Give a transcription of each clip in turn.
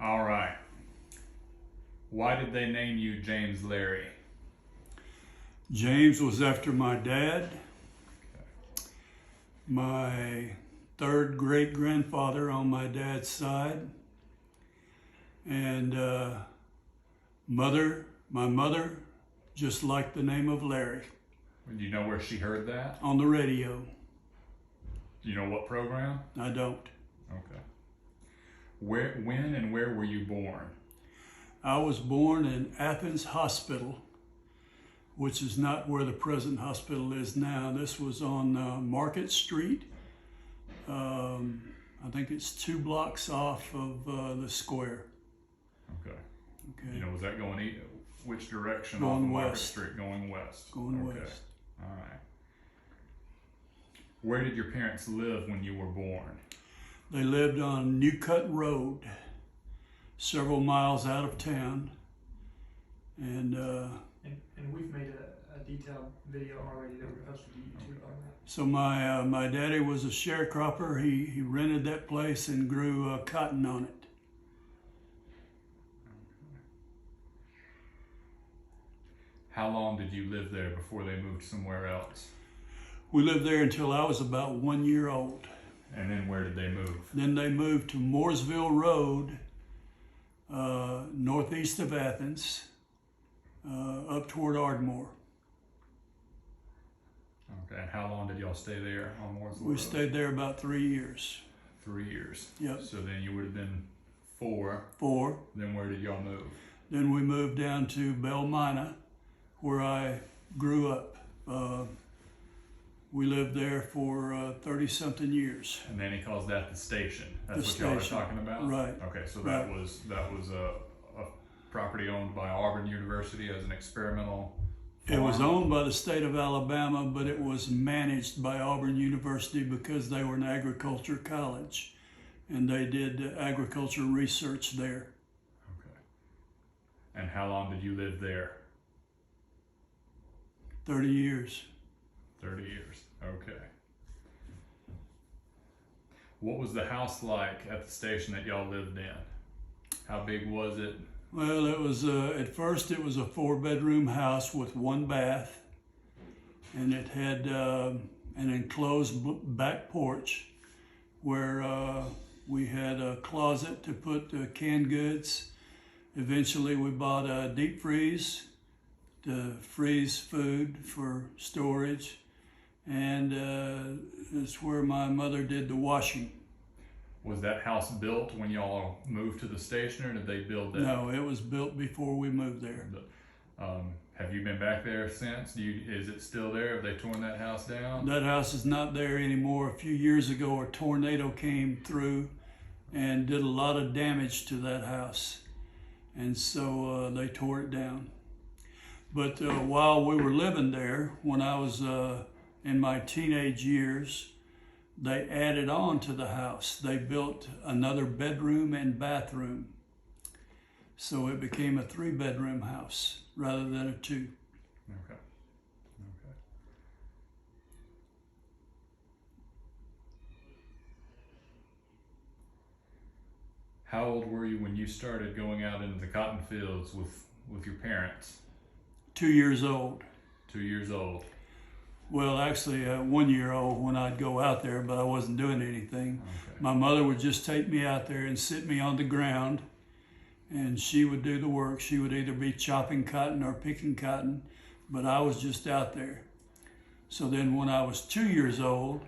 All right. Why did they name you James Larry? James was after my dad. My third great grandfather on my dad's side. And my mother just liked the name of Larry. Do you know where she heard that? On the radio. Do you know what program? I don't. Okay. When and where were you born? I was born in Athens Hospital, which is not where the present hospital is now. This was on Market Street. I think it's 2 blocks off of the square. Okay. Okay. You know, was that going which direction Going off of Market west. Street? Going west. Going Okay. west. All right. Where did your parents live when you were born? They lived on New Cut Road, several miles out of town. And we've made a detailed video already that we posted to YouTube on that. so my daddy was a sharecropper. He rented that place and grew cotton on it. How long did you live there before they moved somewhere else? We lived there until I was about 1 year old. And then where did they move? Then they moved to Mooresville Road, northeast of Athens, up toward Ardmore. Okay. And how long did y'all stay there on Mooresville We Road? stayed there about 3 years. 3 years. Yep. So then you would have been 4. 4. Then where did y'all move? Then we moved down to Belmina, where I grew up. We lived there for 30-something years. And then he calls that the station. That's The what y'all station. are talking about? Right. Okay, so Right. that was a property owned by Auburn University as an experimental It was farm? owned by the state of Alabama, but it was managed by Auburn University because they were an agriculture college, and they did agriculture research there. Okay. And how long did you live there? 30 years. 30 years. Okay. What was the house like at the station that y'all lived in? How big was it? Well, it was at first it was a 4-bedroom house with 1 bath, and it had an enclosed back porch where we had a closet to put canned goods. Eventually, we bought a deep freeze to freeze food for storage, and it's where my mother did the washing. Was that house built when y'all moved to the station, or did they build that? No, it was built before we moved there. Have you been back there since? Is it still there? Have they torn that house down? That house is not there anymore. A few years ago, a tornado came through and did a lot of damage to that house. And so they tore it down. But while we were living there, when I was in my teenage years, they added on to the house. They built another bedroom and bathroom. So it became a 3-bedroom house rather than a 2. Okay. Okay. How old were you when you started going out into the cotton fields with your parents? 2 years old. 2 years old. Well, actually, 1 year old when I'd go out there, but I wasn't doing anything. Okay. My mother would just take me out there and sit me on the ground, and she would do the work. She would either be chopping cotton or picking cotton, but I was just out there. So then when I was 2 years old,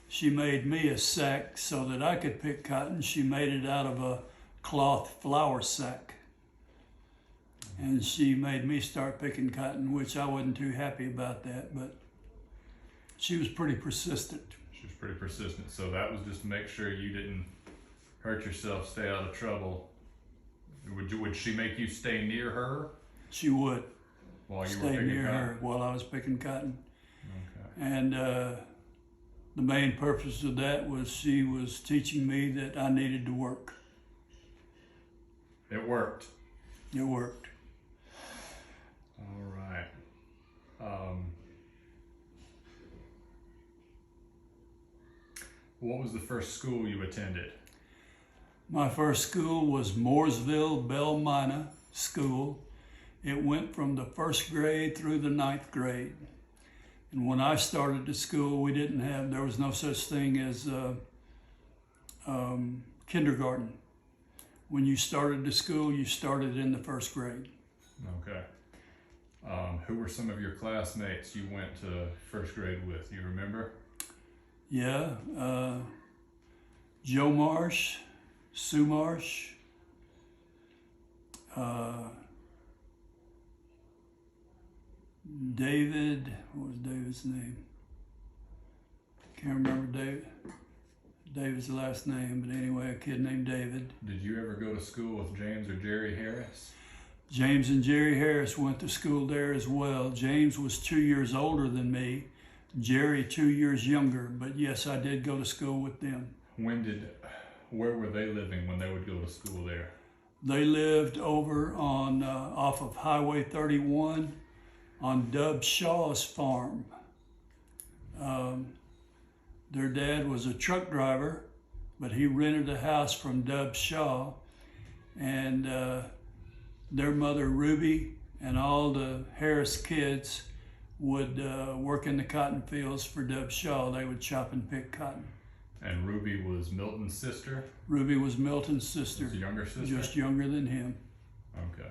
she made me a sack so that I could pick cotton. She made it out of a cloth flour sack. And she made me start picking cotton, which I wasn't too happy about that, but she was pretty persistent. She was pretty persistent. So that was just to make sure you didn't hurt yourself, stay out of trouble. Would she make you stay near her She would while you were stay picking near cotton? her while I was picking cotton. Okay. And the main purpose of that was she was teaching me that I needed to work. It worked. It worked. All right. What was the first school you attended? My first school was Mooresville Belle Mina School. It went from the first grade through the ninth grade. And when I started the school, there was no such thing as kindergarten. When you started the school, you started in the first grade. Okay. Who were some of your classmates you went to first grade with? You remember? Yeah, Joe Marsh, Sue Marsh, David, what was David's name? Can't remember David's last name, but anyway, a kid named David. Did you ever go to school with James or Jerry Harris? James and Jerry Harris went to school there as well. James was 2 years older than me, Jerry 2 years younger, but yes, I did go to school with them. Where were they living when they would go to school there? They lived over on off of Highway 31 on Dub Shaw's farm. Their dad was a truck driver, but he rented a house from Dub Shaw, and their mother Ruby and all the Harris kids would work in the cotton fields for Dub Shaw. They would chop and pick cotton. And Ruby was Milton's sister? Ruby was Milton's sister. His younger sister? Just younger than him. Okay.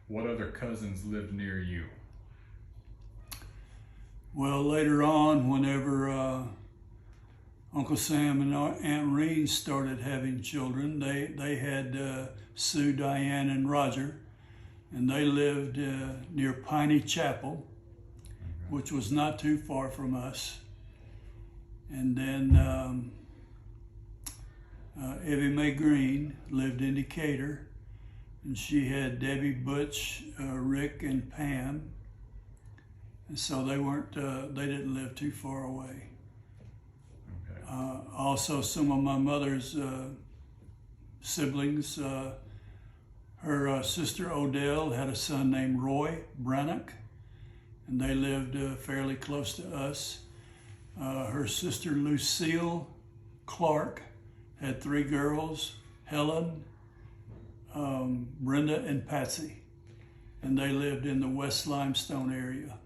What other cousins lived near you? Well, later on, whenever Uncle Sam and Aunt Reen started having children, they had Sue, Diane, and Roger, and they lived near Piney Chapel, which was not too far from us. And then Evie Mae Green lived in Decatur, and she had Debbie, Butch, Rick, and Pam. And so they didn't live too far away. Okay. Also, some of my mother's siblings, her sister Odell had a son named Roy Brannock, and they lived fairly close to us. Her sister Lucille Clark had 3 girls, Helen, Brenda, and Patsy, and they lived in the West Limestone area.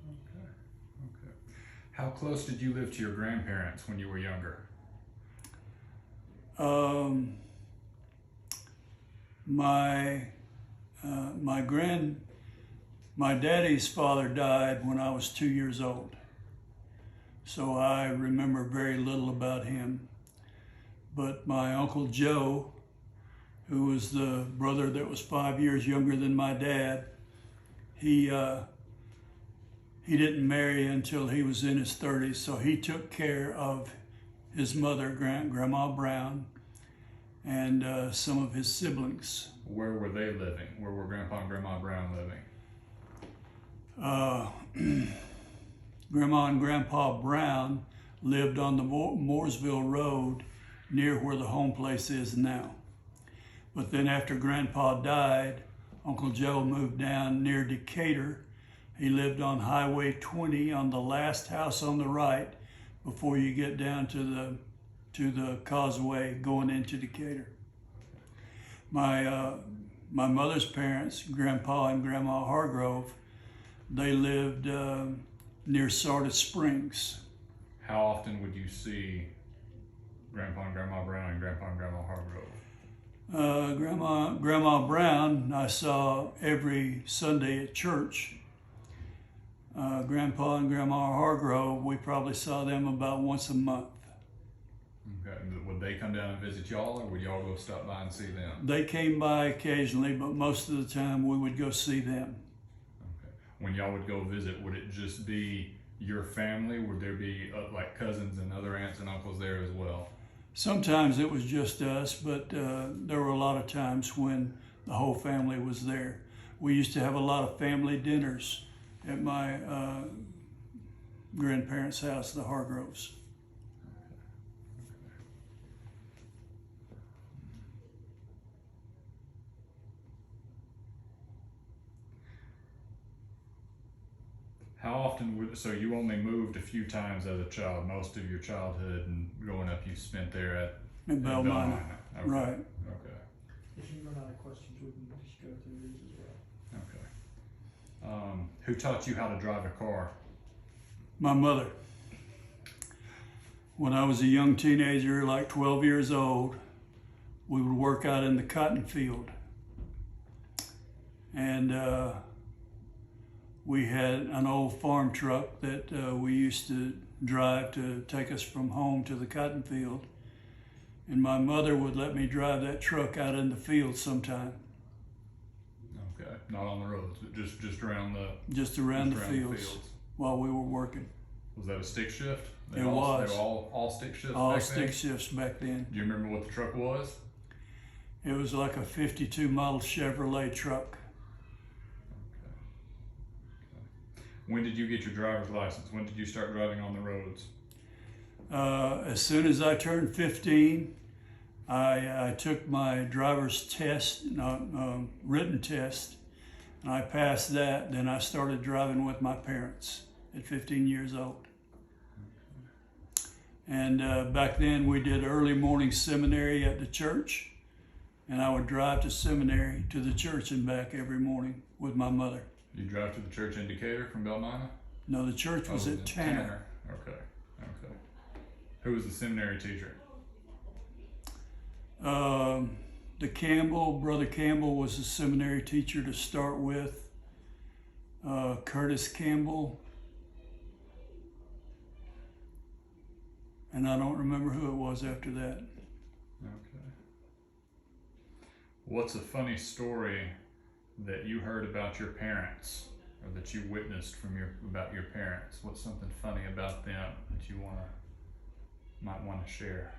Okay. How close did you live to your grandparents when you were younger? My daddy's father died when I was 2 years old, so I remember very little about him. But my Uncle Joe, who was the brother that was 5 years younger than my dad, he didn't marry until he was in his 30s, so he took care of his mother, Grandma Brown, and some of his siblings. Where were they living? Where were Grandpa and Grandma Brown living? Grandma and Grandpa Brown lived on the Mooresville Road near where the home place is now. But then after Grandpa died, Uncle Joe moved down near Decatur. He lived on Highway 20 on the last house on the right before you get down to the causeway going into Decatur. My mother's parents, Grandpa and Grandma Hargrove, they lived near Sardis Springs. How often would you see Grandpa and Grandma Brown and Grandpa and Grandma Hargrove? Grandma Brown I saw every Sunday at church. Grandpa and Grandma Hargrove, we probably saw them about once a month. Okay. Would they come down and visit y'all, or would y'all go stop by and see them? They came by occasionally, but most of the time we would go see them. Okay. When y'all would go visit, would it just be your family? Would there be like cousins and other aunts and uncles there as well? Sometimes it was just us, but there were a lot of times when the whole family was there. We used to have a lot of family dinners at my grandparents' house, the Hargroves. How often so you only moved a few times as a child, most of your childhood and growing up you spent there at in Belmont. Okay. Right. Okay. If you run out of questions, we can just go through these as well. Okay. Who taught you how to drive a car? My mother. When I was a young teenager, like 12 years old, we would work out in the cotton field. And we had an old farm truck that we used to drive to take us from home to the cotton field. And my mother would let me drive that truck out in the field sometime. Okay. Not on the roads, but just around the fields while we were working. Was that a stick shift? It was. They were all stick shifts All back stick then? shifts back then. Do you remember what the truck was? It was like a 52 model Chevrolet truck. Okay. When did you get your driver's license? When did you start driving on the roads? As soon as I turned 15, I took my driver's test, written test, and I passed that. Then I started driving with my parents at 15 years old. And back then we did early morning seminary at the church, and I would drive to seminary to the church and back every morning with my mother. You drive to the church in Decatur from Belmont? No, the church was at Tanner. Okay. Who was the seminary teacher? Brother Campbell was a seminary teacher to start with. Curtis Campbell. And I don't remember who it was after that. Okay. What's a funny story that you heard about your parents, or that you witnessed about your parents? What's something funny about them that you might want to share?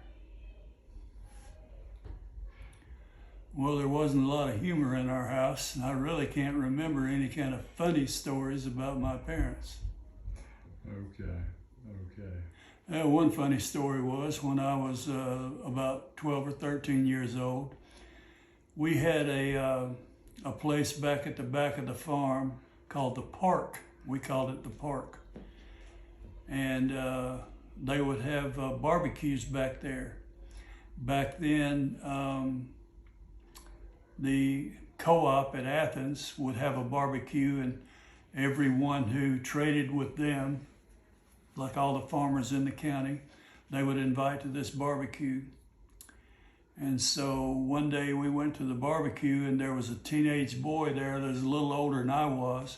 Well, there wasn't a lot of humor in our house, and I really can't remember any kind of funny stories about my parents. Okay. One funny story was when I was about 12 or 13 years old, we had a place back at the back of the farm called the Park. We called it the Park. And they would have barbecues back there. Back then, the co-op at Athens would have a barbecue, and everyone who traded with them, like all the farmers in the county, they would invite to this barbecue. And so one day we went to the barbecue, and there was a teenage boy there that was a little older than I was.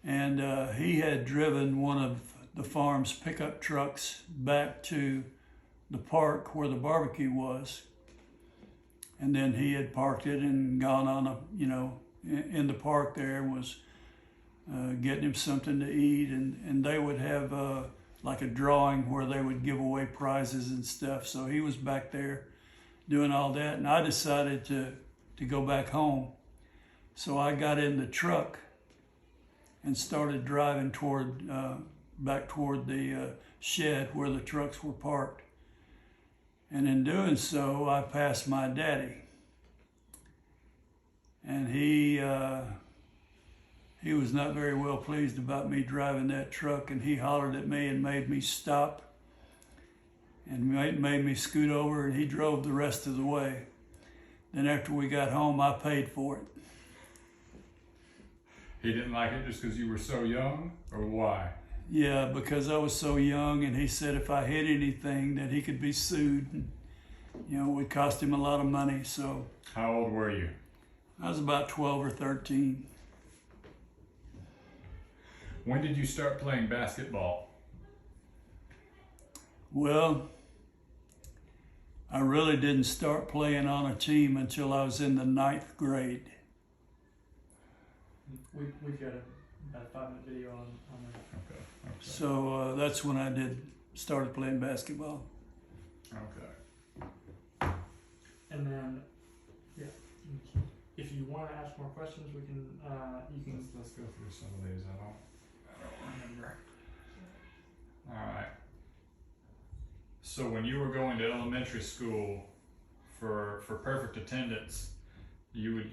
And he had driven one of the farm's pickup trucks back to the park where the barbecue was. And then he had parked it and gone on in the park there, and was getting him something to eat, and they would have like a drawing where they would give away prizes and stuff. So he was back there doing all that, and I decided to go back home. So I got in the truck and started driving back toward the shed where the trucks were parked. And in doing so, I passed my daddy, and he was not very well pleased about me driving that truck, and he hollered at me and made me stop and made me scoot over, and he drove the rest of the way. Then after we got home, I paid for it. He didn't like it just because you were so young, or why? Yeah, because I was so young, and he said if I hit anything that he could be sued. And, it would cost him a lot of money. So How old were you? I was about 12 or 13. When did you start playing basketball? Well, I really didn't start playing on a team until I was in the 9th grade. We've got about a 5-minute video on that. Okay. So that's when I started playing basketball. Okay. And then, if you want to ask more questions, we can. You can. Let's go through some of these. I don't remember. All right. So when you were going to elementary school for perfect attendance, you would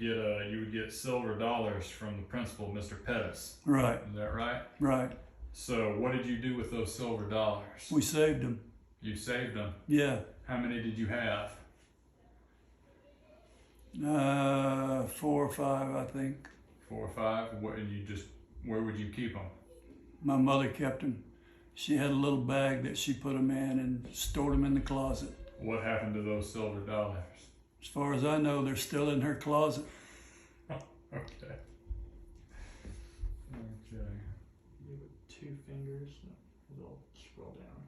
get silver dollars from the principal, Mr. Pettis. Right. Is that right? Right. So what did you do with those silver dollars? We saved them. You saved them. Yeah. How many did you have? 4 or 5, I think. 4 or 5? Where would you keep them? My mother kept them. She had a little bag that she put them in and stored them in the closet. What happened to those silver dollars? As far as I know, they're still in her closet. Okay. Okay. You have 2 fingers. We'll scroll down.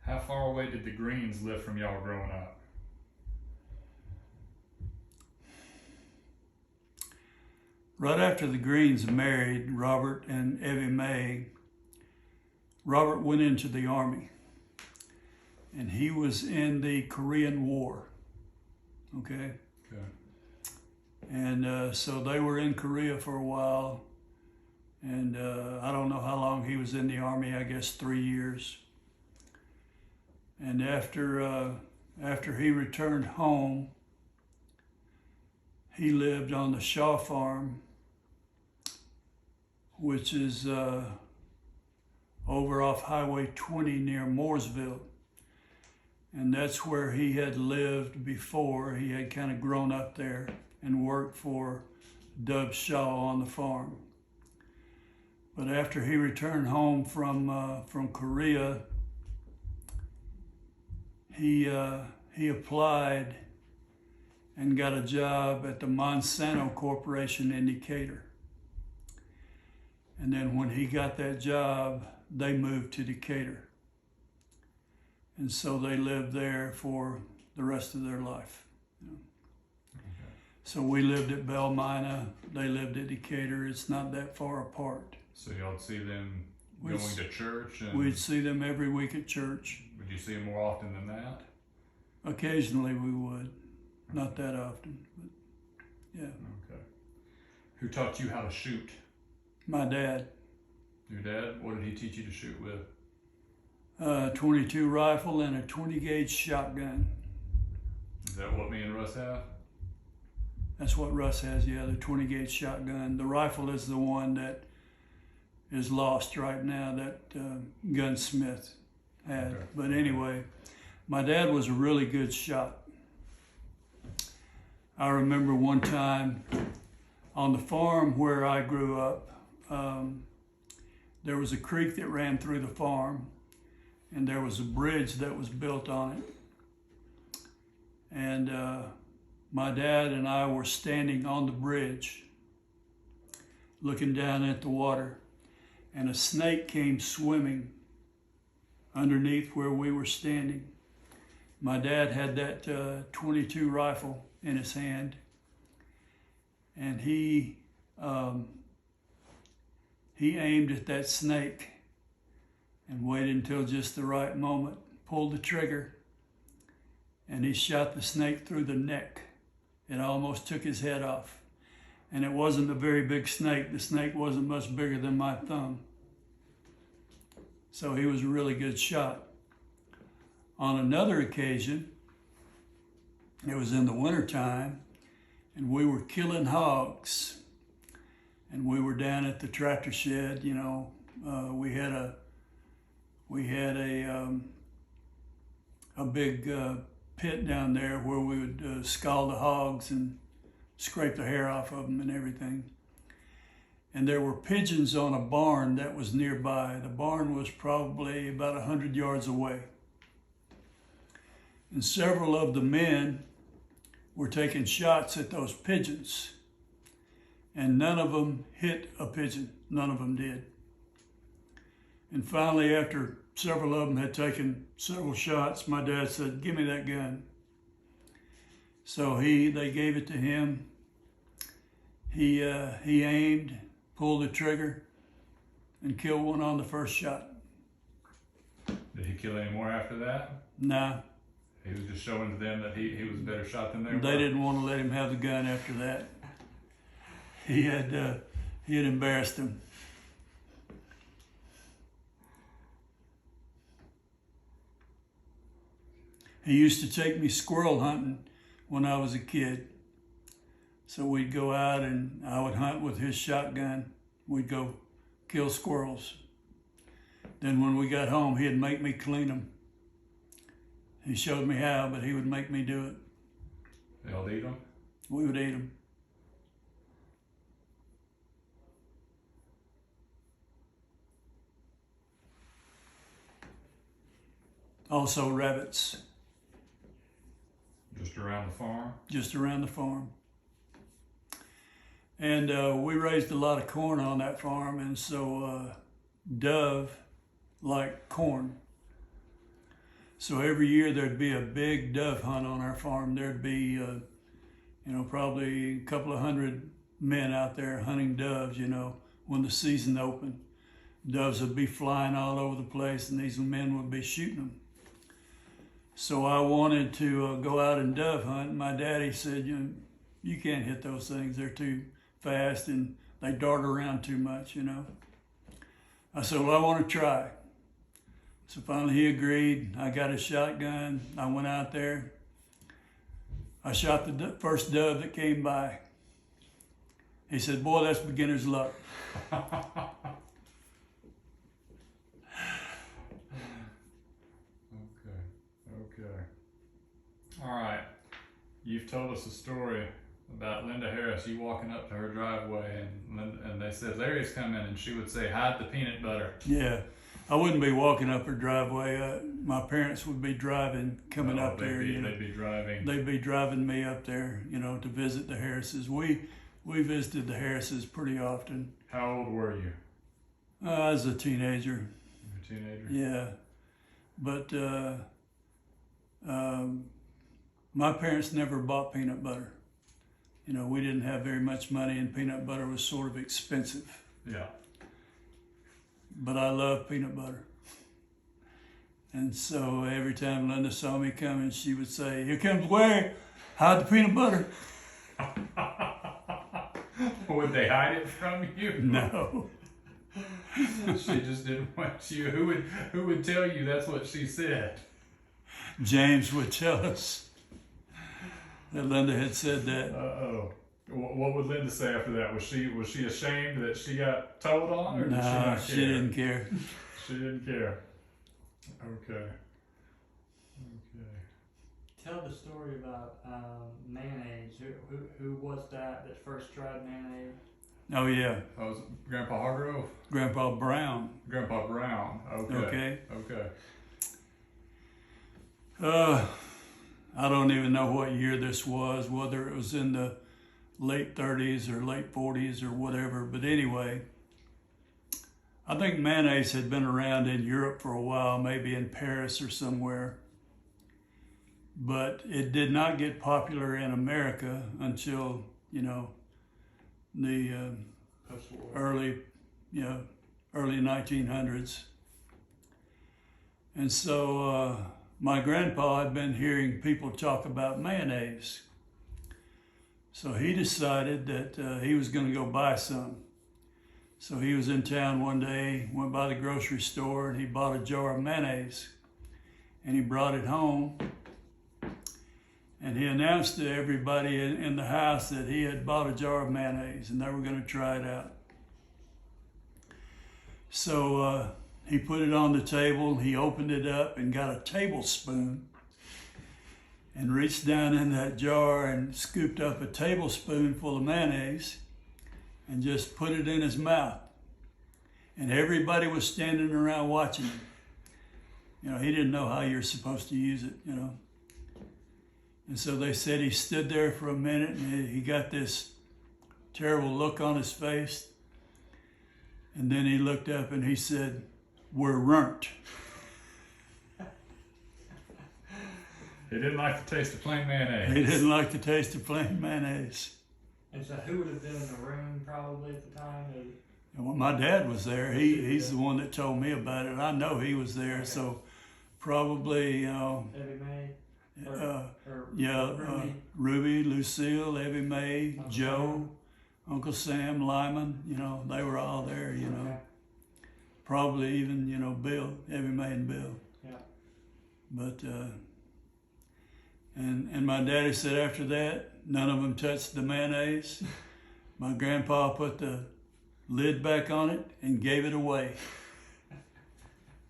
How far away did the Greens live from y'all growing up? Right after the Greens married Robert and Evie Mae, Robert went into the Army. And he was in the Korean War. Okay? Okay. And so they were in Korea for a while. And I don't know how long he was in the Army, I guess 3 years. And after he returned home, he lived on the Shaw Farm, which is over off Highway 20 near Mooresville. And that's where he had lived before. He had kind of grown up there and worked for Dub Shaw on the farm. But after he returned home from Korea, he applied and got a job at the Monsanto Corporation in Decatur. And then when he got that job, they moved to Decatur. And so they lived there for the rest of their life. Okay. So we lived at Belmina, they lived at Decatur. It's not that far apart. So y'all see them We'd- going to church? And We'd see them every week at church. would you see them more often than that? Occasionally we would, not that often, but yeah. Okay. Who taught you how to shoot? My dad, Your dad? What did he teach you to shoot with? 22 rifle and a 20 gauge shotgun. Is that what me and Russ have? That's what Russ has, yeah, the 20 gauge shotgun. The rifle is the one that is lost right now that Gunsmith had. Okay. But anyway, my dad was a really good shot. I remember one time on the farm where I grew up, there was a creek that ran through the farm, and there was a bridge that was built on it. And my dad and I were standing on the bridge looking down at the water, and a snake came swimming underneath where we were standing. My dad had that 22 rifle in his hand, and he aimed at that snake and waited until just the right moment, pulled the trigger, and he shot the snake through the neck. It almost took his head off. And it wasn't a very big snake. The snake wasn't much bigger than my thumb. So he was a really good shot. On another occasion, it was in the wintertime, and we were killing hogs. And we were down at the tractor shed, you know. We had a big pit down there where we would scald the hogs and scrape the hair off of them and everything. And there were pigeons on a barn that was nearby. The barn was probably about 100 yards away. And several of the men were taking shots at those pigeons. And none of them hit a pigeon. None of them did. And finally, after several of them had taken several shots, my dad said, "Give me that gun." So they gave it to him. He aimed, pulled the trigger, and killed one on the first shot. Did he kill any more after that? Nah, He was just showing to them that he was a better shot than they were? they didn't want to let him have the gun after that. He had embarrassed him. He used to take me squirrel hunting when I was a kid. So we'd go out and I would hunt with his shotgun. We'd go kill squirrels. Then when we got home, he'd make me clean them. He showed me how, but he would make me do it. Y'all eat them? We would eat them. Also rabbits, Just around the farm? just around the farm. And we raised a lot of corn on that farm, and so dove like corn. So every year there'd be a big dove hunt on our farm. There'd be, probably a couple of hundred men out there hunting doves, when the season opened. Doves would be flying all over the place, and these men would be shooting them. So I wanted to go out and dove hunt. My daddy said, you can't hit those things. They're too fast and they dart around too much, I said, well, I want to try. So finally he agreed. I got a shotgun. I went out there. I shot the first dove that came by. He said, boy, that's beginner's luck. Okay. All right. You've told us a story about Linda Harris, you walking up to her driveway and they said, Larry's coming, and she would say, hide the peanut butter. Yeah. I wouldn't be walking up her driveway. My parents would be driving, coming up there. They'd be driving. They'd be driving me up there, to visit the Harrises. We visited the Harrises pretty often. How old were you? I was a teenager. You were a teenager? Yeah. But my parents never bought peanut butter. We didn't have very much money, and peanut butter was sort of expensive. Yeah. But I love peanut butter. And so every time Linda saw me coming, she would say, here comes Larry, hide the peanut butter. Would they hide it from you? No. She just didn't want you. Who would tell you that's what she said? James would tell us that Linda had said that. Uh-oh. What would Linda say after that? Was she ashamed that she got told on, or did she not care? She didn't care. She didn't care. Okay. Tell the story about mayonnaise. Who was that first tried mayonnaise? Oh yeah, Oh, was it Grandpa Hargrove? Grandpa Brown. Grandpa Brown. Okay. Okay. Okay. I don't even know what year this was, whether it was in the late 30s or late 40s or whatever. But anyway, I think mayonnaise had been around in Europe for a while, maybe in Paris or somewhere. But it did not get popular in America until, the early 1900s. And so my grandpa had been hearing people talk about mayonnaise. So he decided that he was going to go buy some. So he was in town one day, went by the grocery store, and he bought a jar of mayonnaise. And he brought it home. And he announced to everybody in the house that he had bought a jar of mayonnaise and they were going to try it out. So he put it on the table, he opened it up and got a tablespoon and reached down in that jar and scooped up a tablespoonful of mayonnaise and just put it in his mouth. And everybody was standing around watching him. He didn't know how you're supposed to use it, And so they said he stood there for a minute and he got this terrible look on his face. And then he looked up and he said, "We're runt." He didn't like the taste of plain mayonnaise. He didn't like the taste of plain mayonnaise. And so who would have been in the room probably at the time? And when my dad was there, he's the one that told me about it. I know he was there, Okay. so probably, Evie Mae? Ruby, Lucille, Evie Mae, Uncle Joe, Uncle Sam, Lyman, they were all there, Okay. Probably even, Bill, Evie Mae and Bill. Yeah. But And my daddy said after that, none of them touched the mayonnaise. My grandpa put the lid back on it and gave it away.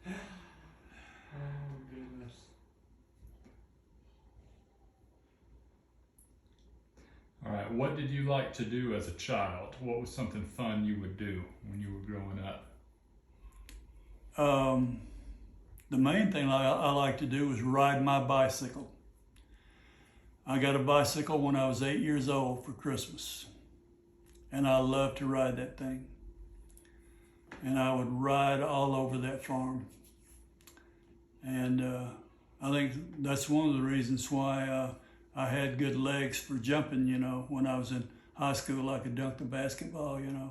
Oh, goodness. All right, what did you like to do as a child? What was something fun you would do when you were growing up? The main thing I like to do was ride my bicycle. I got a bicycle when I was 8 years old for Christmas, and I loved to ride that thing. And I would ride all over that farm. And I think that's one of the reasons why I had good legs for jumping, you know. When I was in high school, I could dunk the basketball, you know.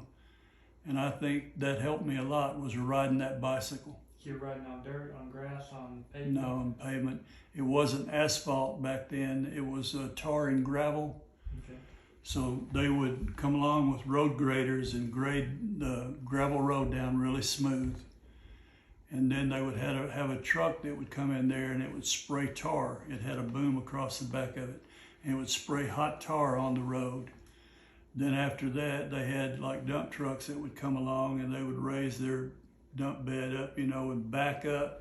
And I think that helped me a lot, was riding that bicycle. You're riding on dirt, on grass, on pavement? No, on pavement. It wasn't asphalt back then. It was tar and gravel. Okay. So they would come along with road graders and grade the gravel road down really smooth. And then they would have a truck that would come in there and it would spray tar. It had a boom across the back of it. And it would spray hot tar on the road. Then after that, they had like dump trucks that would come along and they would raise their dump bed up, you know, and back up.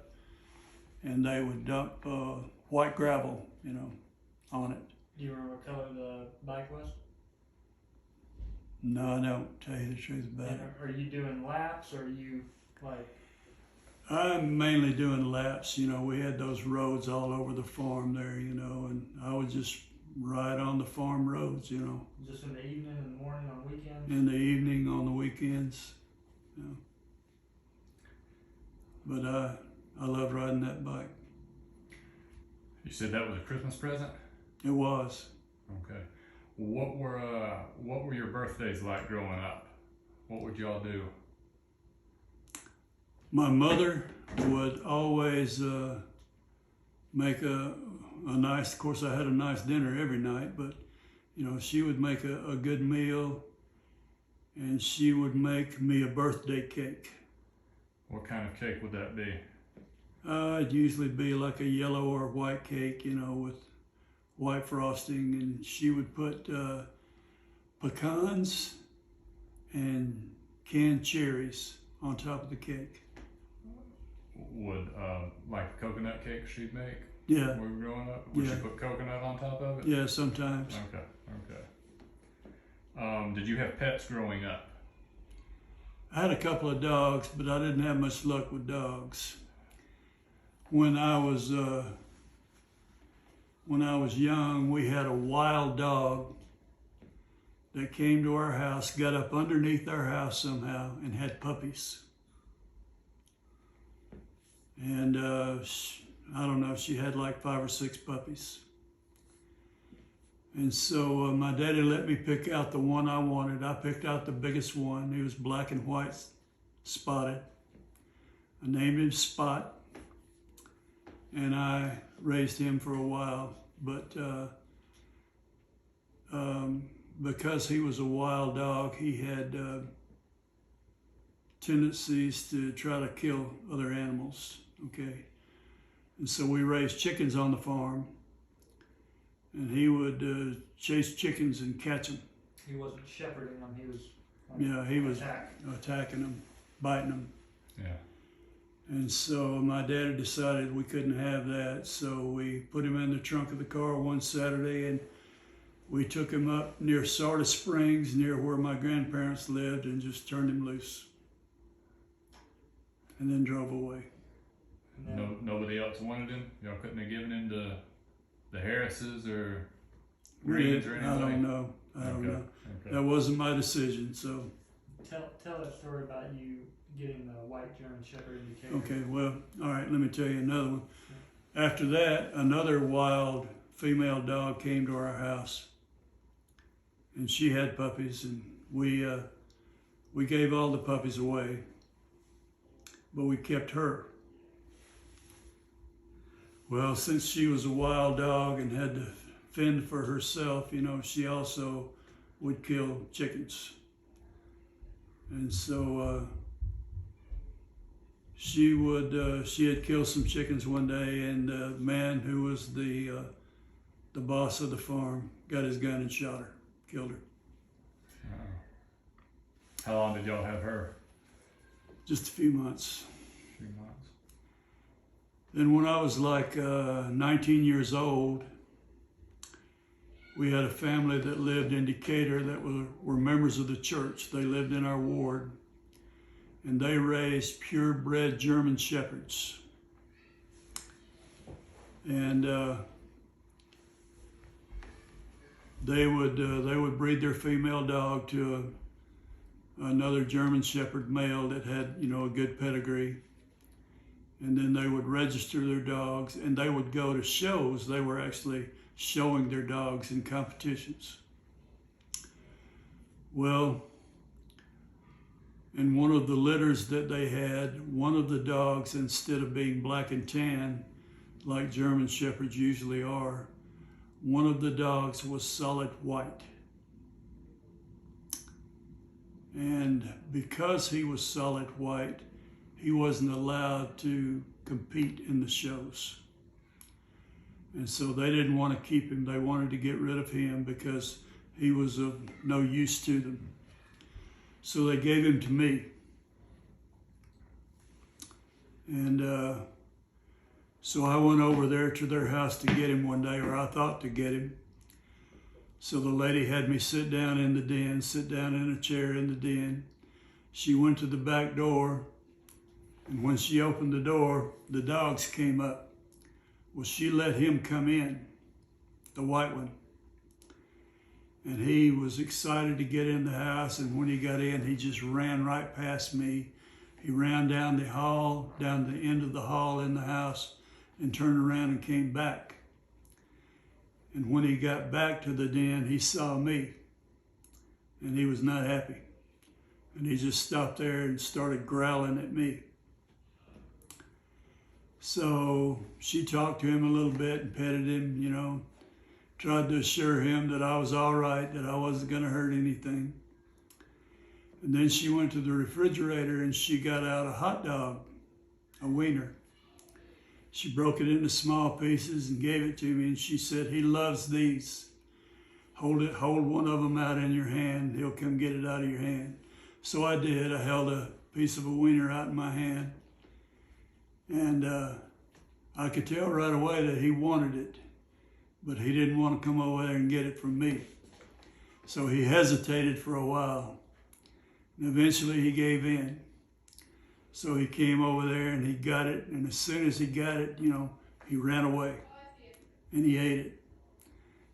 And they would dump white gravel, you know, on it. Do you remember what color the bike was? No, I don't, tell you the truth about And it. are you doing laps, or are you like? I'm mainly doing laps. You know, we had those roads all over the farm there, you know, and I would just ride on the farm roads, you know. Just in the evening, in the morning, on weekends? In the evening, on the weekends, you know. But I love riding that bike. You said that was a Christmas present? It was. Okay. What were your birthdays like growing up? What would y'all do? My mother would always make a nice, of course I had a nice dinner every night, but you know, she would make a good meal, and she would make me a birthday cake. What kind of cake would that be? It'd usually be like a yellow or white cake, you know, with white frosting, and she would put pecans and canned cherries on top of the cake. Would like the coconut cake she'd make Yeah, when we were growing up? Would Yeah. she put coconut on top of it? yeah, sometimes. Okay. Did you have pets growing up? I had a couple of dogs, but I didn't have much luck with dogs. When I was young, we had a wild dog that came to our house, got up underneath our house somehow, and had puppies. And I don't know, she had like 5 or 6 puppies. And so my daddy let me pick out the one I wanted. I picked out the biggest one. He was black and white spotted. I named him Spot, and I raised him for a while. But because he was a wild dog, he had tendencies to try to kill other animals, okay? And so we raised chickens on the farm, and he would chase chickens and catch them. He wasn't shepherding them, he was Yeah, he was attack. attacking them, biting them. Yeah. And so my daddy decided we couldn't have that, so we put him in the trunk of the car one Saturday, and we took him up near Sardis Springs, near where my grandparents lived, and just turned him loose. And then drove away. And then, Nobody else wanted him? Y'all couldn't have given him to the Harrises or We Greens did- or I anything? don't know. I don't know. Okay. That wasn't my decision, so. tell that story about you getting the white German Shepherd in the cage. Okay, well, all right, let me tell you another one. After that, another wild female dog came to our house, and she had puppies, and we gave all the puppies away, but we kept her. Well, since she was a wild dog and had to fend for herself, you know, she also would kill chickens. And so she had killed some chickens one day, and the man who was the the boss of the farm, got his gun and shot her, killed her. How long did y'all have her? Just a few months. A few months. Then when I was like 19 years old, we had a family that lived in Decatur that were members of the church. They lived in our ward, and they raised purebred German Shepherds. And they would breed their female dog to another German Shepherd male that had, a good pedigree. And then they would register their dogs, and they would go to shows. They were actually showing their dogs in competitions. Well, in one of the litters that they had, one of the dogs, instead of being black and tan, like German Shepherds usually are, one of the dogs was solid white. And because he was solid white, he wasn't allowed to compete in the shows. And so they didn't want to keep him. They wanted to get rid of him because he was of no use to them. So they gave him to me. And so I went over there to their house to get him one day, or I thought to get him. So the lady had me sit down in the den, sit down in a chair in the den. She went to the back door, and when she opened the door, the dogs came up. Well, she let him come in, the white one. And he was excited to get in the house, and when he got in, he just ran right past me. He ran down the hall, down the end of the hall in the house, and turned around and came back. And when he got back to the den, he saw me, and he was not happy. And he just stopped there and started growling at me. So she talked to him a little bit and petted him, tried to assure him that I was all right, that I wasn't going to hurt anything. And then she went to the refrigerator and she got out a hot dog, a wiener. She broke it into small pieces and gave it to me, and she said, "He loves these. Hold one of them out in your hand. He'll come get it out of your hand." So I did. I held a piece of a wiener out in my hand, and I could tell right away that he wanted it, but he didn't want to come over there and get it from me. So he hesitated for a while, and eventually he gave in. So he came over there and he got it, and as soon as he got it, he ran away and he ate it.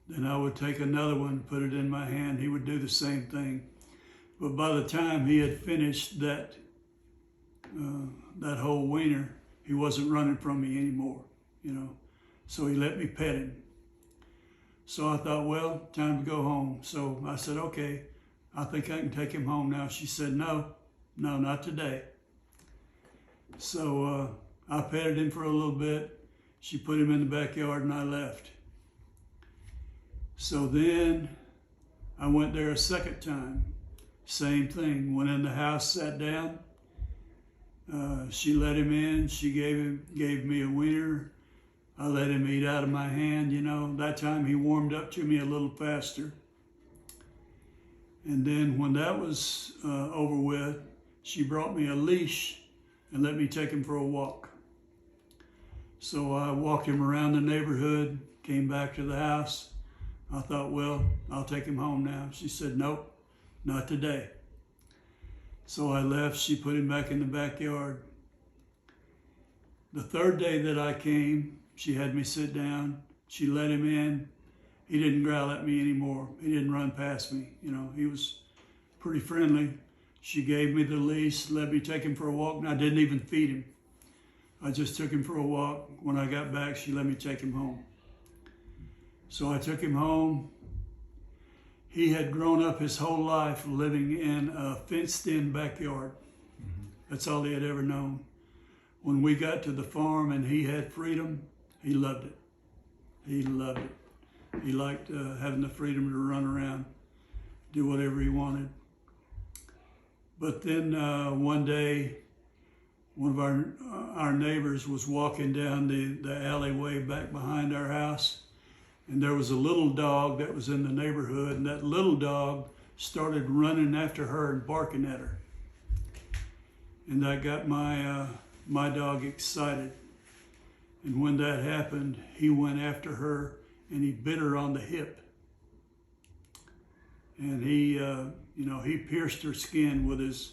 Then I would take another one, put it in my hand. He would do the same thing. But by the time he had finished that whole wiener, he wasn't running from me anymore, So he let me pet him. So I thought, well, time to go home. So I said, okay, I think I can take him home now. She said, no, not today. So I petted him for a little bit. She put him in the backyard and I left. So then I went there a second time. Same thing. Went in the house, sat down. She let him in. She gave me a wiener. I let him eat out of my hand, That time he warmed up to me a little faster. And then when that was over with, she brought me a leash and let me take him for a walk. So I walked him around the neighborhood, came back to the house. I thought, well, I'll take him home now. She said, nope, not today. So I left. She put him back in the backyard. The third day that I came, she had me sit down. She let him in. He didn't growl at me anymore. He didn't run past me. He was pretty friendly. She gave me the leash, let me take him for a walk, and I didn't even feed him. I just took him for a walk. When I got back, she let me take him home. So I took him home. He had grown up his whole life living in a fenced-in backyard. That's all he had ever known. When we got to the farm and he had freedom, he loved it. He loved it. He liked having the freedom to run around, do whatever he wanted. But then one day, one of our neighbors was walking down the alleyway back behind our house, And there was a little dog that was in the neighborhood, and that little dog started running after her and barking at her. And that got my dog excited. And when that happened, he went after her and he bit her on the hip. And he pierced her skin with his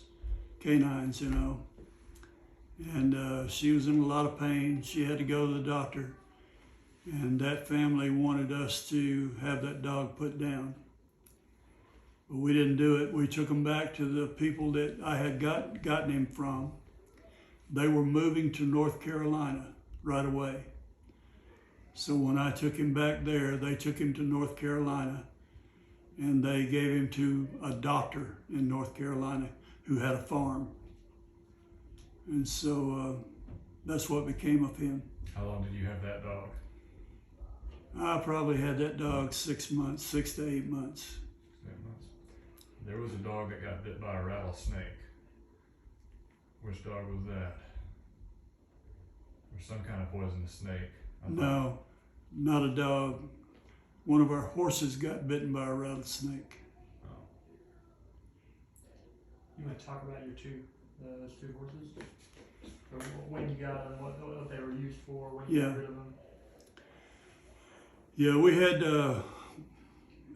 canines, And she was in a lot of pain. She had to go to the doctor. And that family wanted us to have that dog put down. But we didn't do it. We took him back to the people that I had gotten him from. They were moving to North Carolina right away. So when I took him back there, they took him to North Carolina, and they gave him to a doctor in North Carolina who had a farm. And so that's what became of him. How long did you have that dog? I probably had that dog 6 months, 6 to 8 months. 8 months. There was a dog that got bit by a rattlesnake. Which dog was that? Or some kind of poisonous snake? No, not a dog. One of our horses got bitten by a rattlesnake. Oh. You want to talk about those two horses? Or when you got them, what they were used for, when you got rid of them? Yeah, we had,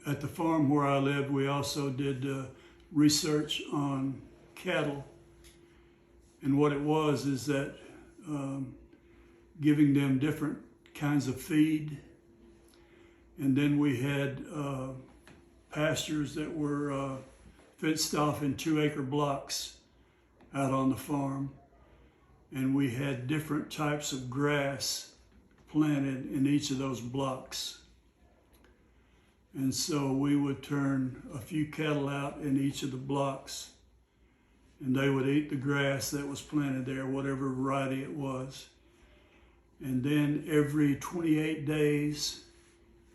at the farm where I lived, we also did research on cattle. And what it was is that giving them different kinds of feed. And then we had pastures that were fenced off in 2-acre blocks out on the farm. And we had different types of grass planted in each of those blocks. And so we would turn a few cattle out in each of the blocks, and they would eat the grass that was planted there, whatever variety it was. And then every 28 days,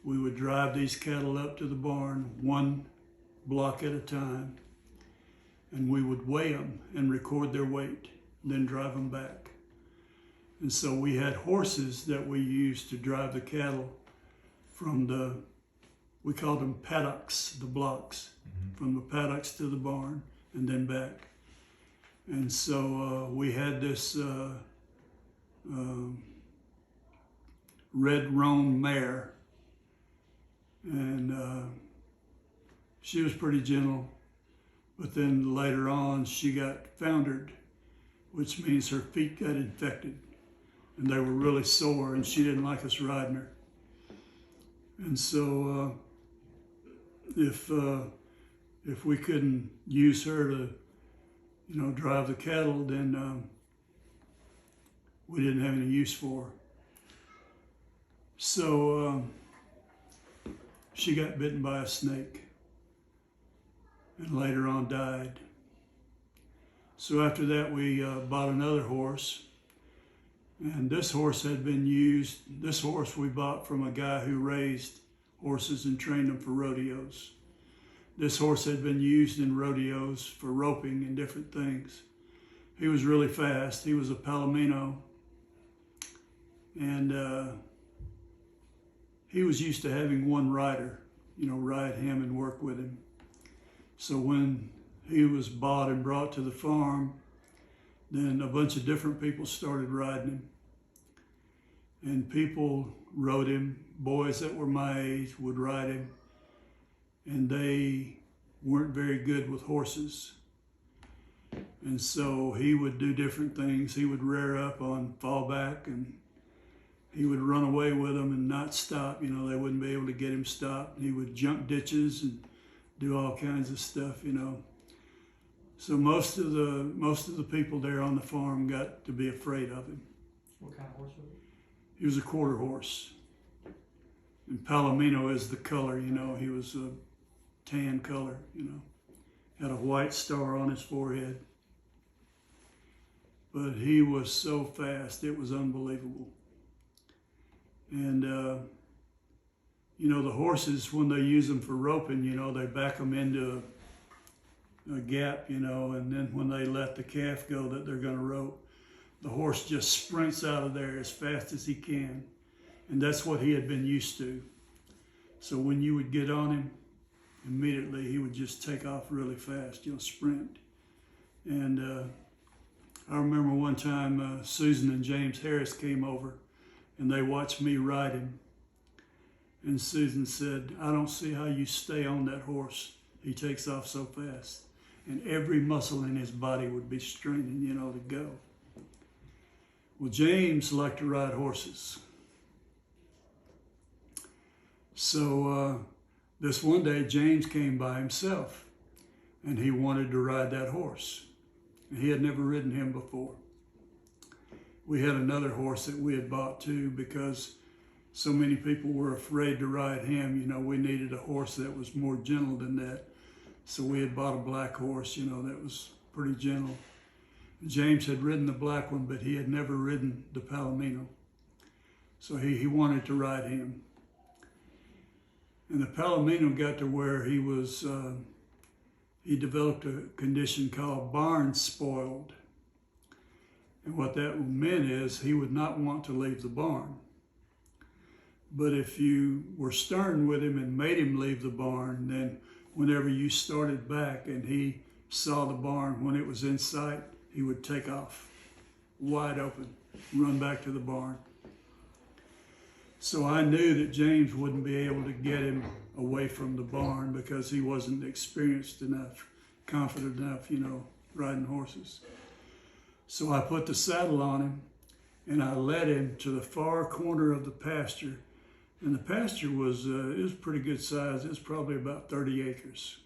we would drive these cattle up to the barn, one block at a time, and we would weigh them and record their weight, then drive them back. And so we had horses that we used to drive the cattle from we called them paddocks, the blocks, from the paddocks to the barn and then back. And so we had this red roan mare, and she was pretty gentle, but then later on she got foundered, which means her feet got infected and they were really sore, and she didn't like us riding her. And so if we couldn't use her to drive the cattle, then we didn't have any use for her. So she got bitten by a snake and later on died. So after that, we bought another horse, and this horse had been used. This horse we bought from a guy who raised horses and trained them for rodeos. This horse had been used in rodeos for roping and different things. He was really fast. He was a Palomino, and he was used to having one rider, ride him and work with him. So when he was bought and brought to the farm, then a bunch of different people started riding him. And people rode him. Boys that were my age would ride him. And they weren't very good with horses. And so he would do different things. He would rear up on fallback, and he would run away with them and not stop. They wouldn't be able to get him stopped. He would jump ditches and do all kinds of stuff, So most of the people there on the farm got to be afraid of him. What kind of horse was it? He was a quarter horse. And Palomino is the color, he was a tan color, had a white star on his forehead. But he was so fast, it was unbelievable. And, the horses, when they use them for roping, they back them into a gap, and then when they let the calf go that they're going to rope, the horse just sprints out of there as fast as he can. And that's what he had been used to. So when you would get on him, immediately he would just take off really fast, sprint. And I remember one time Susan and James Harris came over and they watched me ride him. And Susan said, "I don't see how you stay on that horse. He takes off so fast." And every muscle in his body would be straining, to go. Well, James liked to ride horses. So this one day, James came by himself, and he wanted to ride that horse. And he had never ridden him before. We had another horse that we had bought too, because so many people were afraid to ride him. We needed a horse that was more gentle than that. So we had bought a black horse, that was pretty gentle. James had ridden the black one, but he had never ridden the Palomino. So he wanted to ride him. And the Palomino got to where he developed a condition called barn spoiled. And what that meant is he would not want to leave the barn. But if you were stern with him and made him leave the barn, then whenever you started back and he saw the barn, when it was in sight, he would take off wide open, run back to the barn. So I knew that James wouldn't be able to get him away from the barn because he wasn't experienced enough, confident enough, riding horses. So I put the saddle on him and I led him to the far corner of the pasture. And the pasture it was pretty good size. It was probably about 30 acres.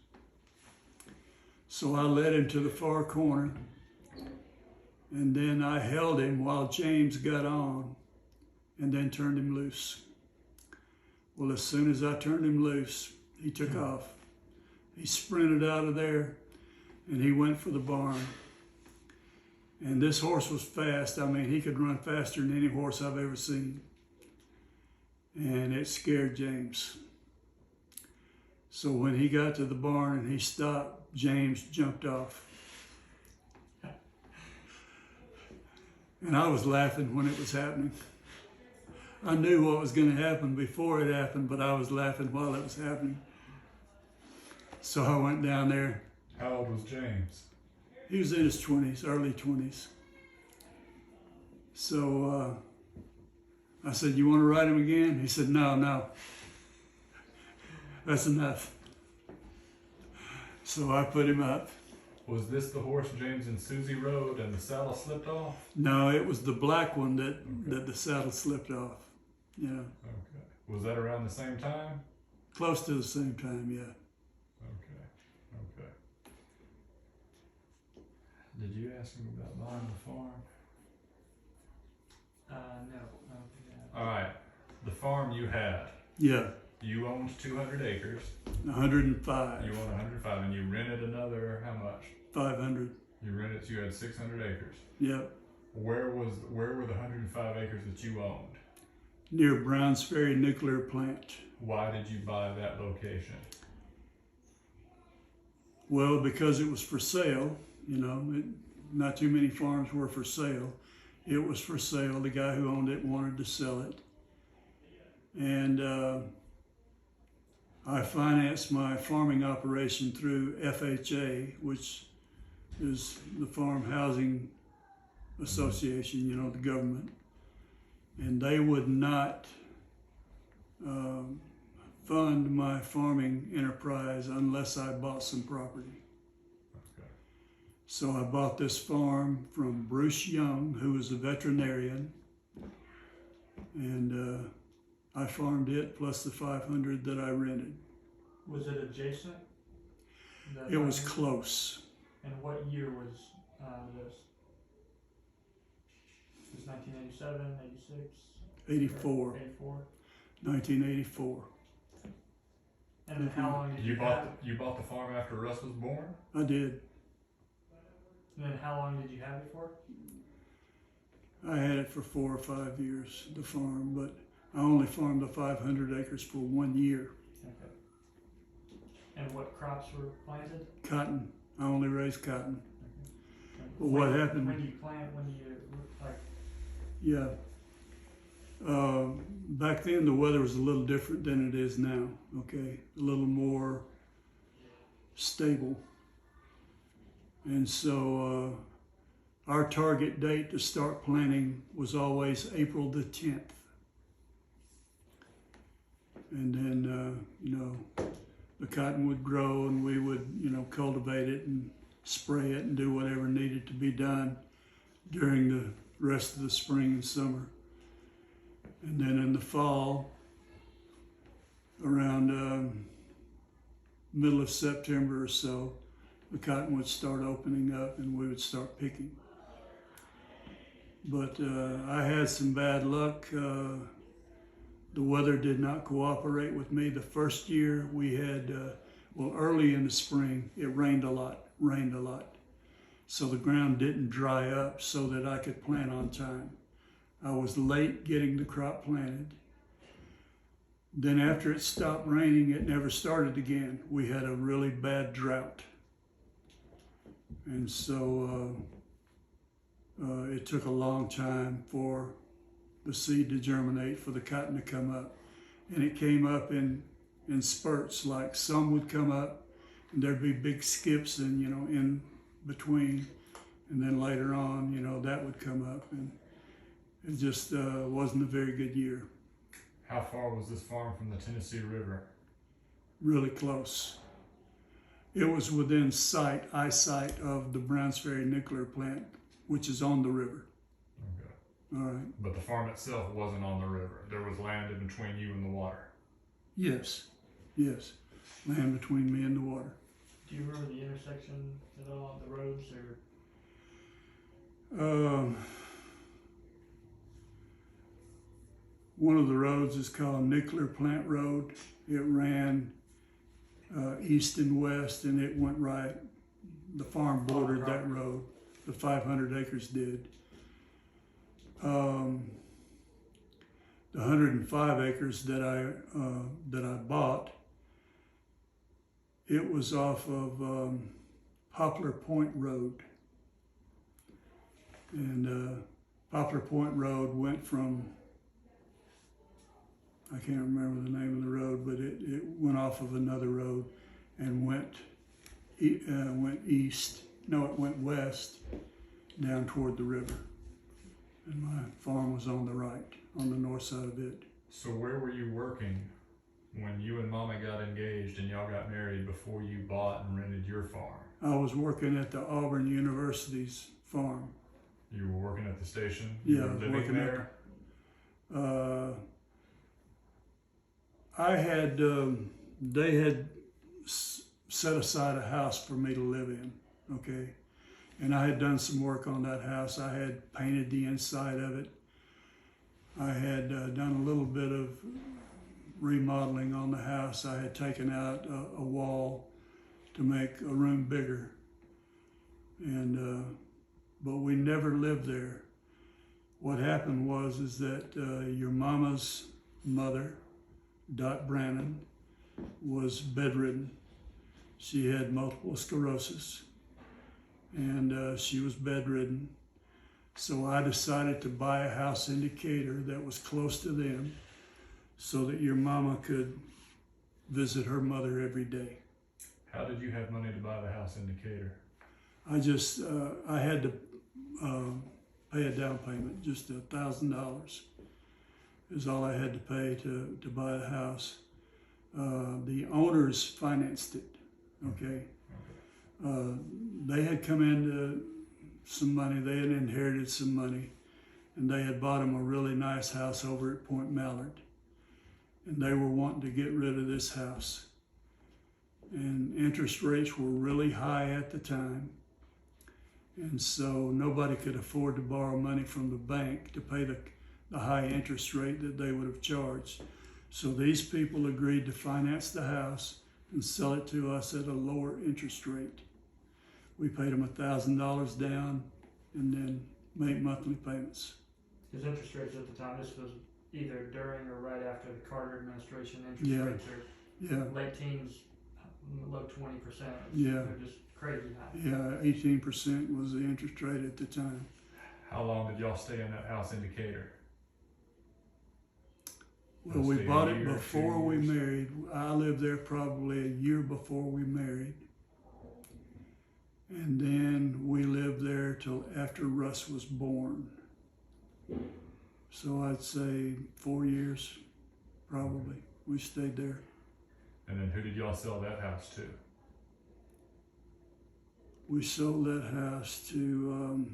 So I led him to the far corner, and then I held him while James got on, and then turned him loose. Well, as soon as I turned him loose, he took off. He sprinted out of there, and he went for the barn. And this horse was fast. I mean, he could run faster than any horse I've ever seen. And it scared James. So when he got to the barn and he stopped, James jumped off. And I was laughing when it was happening. I knew what was going to happen before it happened, but I was laughing while it was happening. So I went down there. How old was James? He was in his 20s, early 20s. So I said, "You want to ride him again?" He said, No. That's enough. So I put him up. Was this the horse James and Susie rode and the saddle slipped off? No, it was the black one that the saddle slipped off. Yeah. Okay. Was that around the same time? Close to the same time, yeah. Okay. Did you ask him about buying the farm? No, I don't think I have. All right. The farm you had. Yeah, You owned 200 acres. 105. You owned 105, and you rented another how much? 500. You rented, so you had 600 acres. Yep. Where were the 105 acres that you owned? Near Browns Ferry Nuclear Plant. Why did you buy that location? Well, because it was for sale, not too many farms were for sale. It was for sale. The guy who owned it wanted to sell it. And I financed my farming operation through FHA, which is the Farm Housing Association, the government. And they would not fund my farming enterprise unless I bought some property. Okay. So I bought this farm from Bruce Young, who was a veterinarian, and I farmed it plus the 500 that I rented. Was it adjacent? It was close. And what year was this? It was 1987, 86? 84. 84. 1984. And then how long did you have? You bought the farm after Russ was born? I did. And then how long did you have it for? I had it for 4 or 5 years, the farm, but I only farmed the 500 acres for 1 year. Okay. And what crops were planted? Cotton. I only raised cotton. Okay. Well, what happened? When do you plant? When do you like? Yeah. Back then the weather was a little different than it is now, okay? A little more stable. And so our target date to start planting was always April the 10th. And then, the cotton would grow and we would, cultivate it and spray it and do whatever needed to be done during the rest of the spring and summer. And then in the fall, around middle of September or so, the cotton would start opening up and we would start picking. But I had some bad luck. The weather did not cooperate with me. The first year we had, early in the spring, it rained a lot. So the ground didn't dry up so that I could plant on time. I was late getting the crop planted. Then after it stopped raining, it never started again. We had a really bad drought. And so it took a long time for the seed to germinate, for the cotton to come up. And it came up in spurts, like some would come up and there'd be big skips and, in between. And then later on, that would come up, and it just wasn't a very good year. How far was this farm from the Tennessee River? Really close. It was within eyesight of the Browns Ferry nuclear plant, which is on the river. Okay. All right. But the farm itself wasn't on the river. There was land in between you and the water. Yes. Land between me and the water. Do you remember the intersection at all, the roads, or? One of the roads is called Nuclear Plant Road. It ran east and west, and it went right. The farm bordered that road. The 500 acres did. The 105 acres that I bought, it was off of Poplar Point Road. And Poplar Point Road went from, I can't remember the name of the road, but it went off of another road and went east. No, it went west down toward the river. And my farm was on the right, on the north side of it. So where were you working when you and Mama got engaged and y'all got married before you bought and rented your farm? I was working at the Auburn University's farm. You were working at the station? Yeah, You I were was living working there? I had, they had set aside a house for me to live in, okay? And I had done some work on that house. I had painted the inside of it. I had done a little bit of remodeling on the house. I had taken out a wall to make a room bigger. And, but we never lived there. What happened is that your mama's mother, Dot Brannon, was bedridden. She had multiple sclerosis, and she was bedridden. So I decided to buy a house in Decatur that was close to them so that your mama could visit her mother every day. How did you have money to buy the house in Decatur? I just, I had to pay a down payment, just $1,000 is all I had to pay to buy the house. The owners financed it, okay? They had come into some money, they had inherited some money, and they had bought them a really nice house over at Point Mallard. And they were wanting to get rid of this house. And interest rates were really high at the time. And so nobody could afford to borrow money from the bank to pay the high interest rate that they would have charged. So these people agreed to finance the house and sell it to us at a lower interest rate. We paid them $1,000 down and then made monthly payments. His interest rates at the time, this was either during or right after the Carter administration. Interest rates are late teens, low 20%. Yeah. They're just crazy high. Yeah, 18% was the interest rate at the time. How long did y'all stay in that house in Decatur? Well, we Stay a bought it year, 2 before we years? married. I lived there probably a year before we married. And then we lived there till after Russ was born. So I'd say 4 years, probably. We stayed there. And then who did y'all sell that house to? We sold that house to,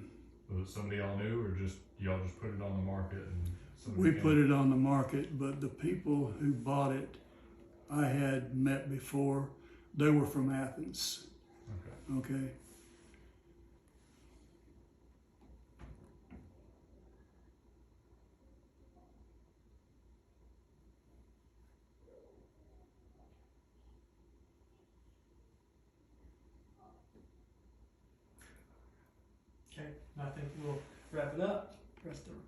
Was it somebody y'all knew, or just y'all just put it on the market and we somebody put it on the market, but the people who bought it, I had met before. They were from Athens. Okay. Okay. Okay, I think we'll wrap it up. Press the